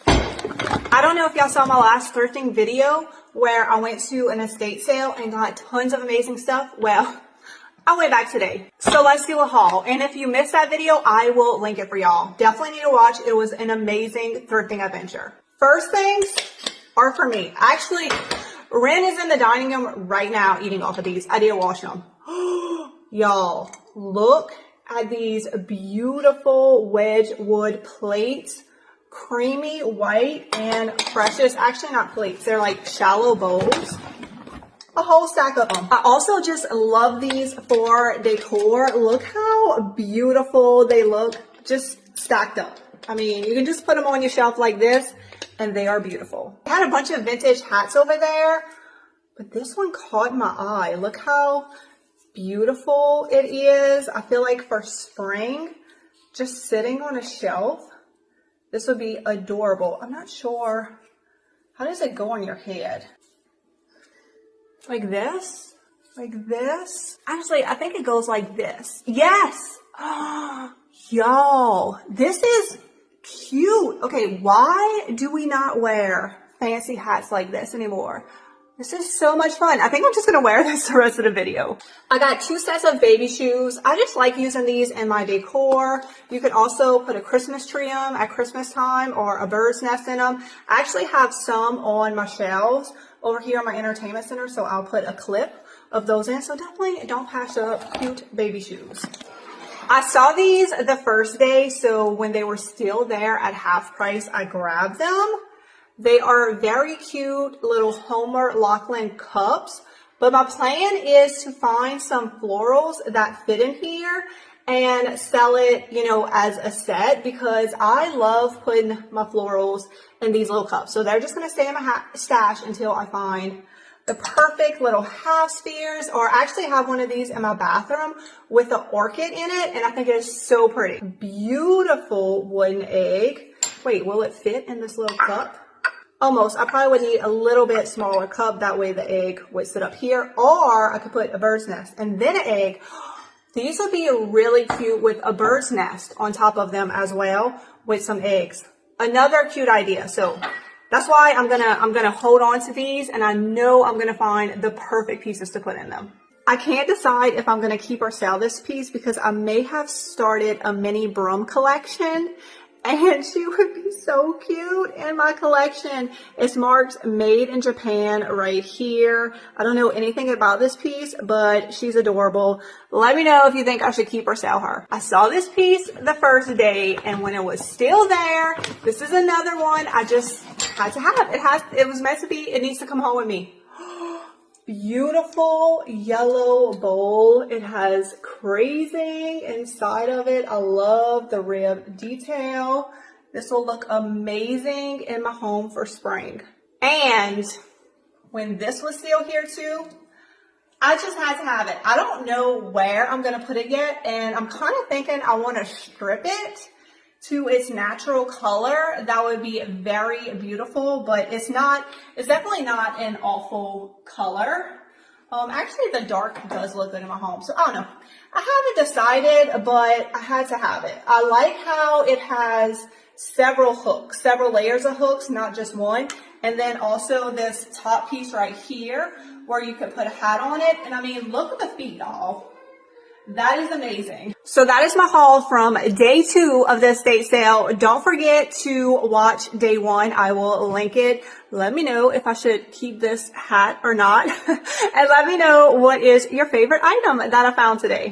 I don't know if y'all saw my last thrifting video where I went to an estate sale and got tons of amazing stuff. Well, I went back today. So let's do a haul. And if you missed that video, I will link it for y'all. Definitely need to watch. It was an amazing thrifting adventure. First things are for me. Actually, Ren is in the dining room right now eating off of these. I did wash them. Y'all, look at these beautiful Wedgwood plates. Creamy white and precious. Actually, not plates. They're like shallow bowls. A whole stack of them. I also just love these for decor. Look how beautiful they look just stacked up. I mean, you can just put them on your shelf like this and they are beautiful. I had a bunch of vintage hats over there, but this one caught my eye. Look how beautiful it is. I feel like for spring, just sitting on a shelf, this would be adorable. I'm not sure. How does it go on your head? Like this? Like this? Actually, I think it goes like this. Yes! Y'all, this is cute. Okay, why do we not wear fancy hats like this anymore? This is so much fun. I think I'm just going to wear this the rest of the video. I got 2 sets of baby shoes. I just like using these in my decor. You could also put a Christmas tree in them at Christmas time or a bird's nest in them. I actually have some on my shelves over here in my entertainment center, so I'll put a clip of those in. So definitely don't pass up cute baby shoes. I saw these the first day, so when they were still there at half price, I grabbed them. They are very cute little Homer Lachlan cups, but my plan is to find some florals that fit in here and sell it, you know, as a set because I love putting my florals in these little cups. So they're just going to stay in my stash until I find the perfect little half spheres, or actually have one of these in my bathroom with an orchid in it, and I think it is so pretty. Beautiful wooden egg. Wait, will it fit in this little cup? Almost. I probably would need a little bit smaller cup. That way the egg would sit up here. Or I could put a bird's nest and then an egg. These would be really cute with a bird's nest on top of them as well with some eggs. Another cute idea. So that's why I'm gonna hold on to these, and I know I'm gonna find the perfect pieces to put in them. I can't decide if I'm gonna keep or sell this piece because I may have started a mini broom collection. And she would be so cute in my collection. It's marked made in Japan right here. I don't know anything about this piece, but she's adorable. Let me know if you think I should keep or sell her. I saw this piece the first day, and when it was still there, this is another one I just had to have. It was meant to be. It needs to come home with me. Beautiful yellow bowl. It has crazing inside of it. I love the rib detail. This will look amazing in my home for spring. And when this was still here too, I just had to have it. I don't know where I'm going to put it yet, and I'm kind of thinking I want to strip it to its natural color. That would be very beautiful, but it's definitely not an awful color. Actually the dark does look good in my home, so I don't know. I haven't decided, but I had to have it. I like how it has several hooks, several layers of hooks, not just one. And then also this top piece right here where you could put a hat on it. And I mean, look at the feet, y'all. That is amazing. So that is my haul from day 2 of the estate sale. Don't forget to watch day 1. I will link it. Let me know if I should keep this hat or not. And let me know what is your favorite item that I found today.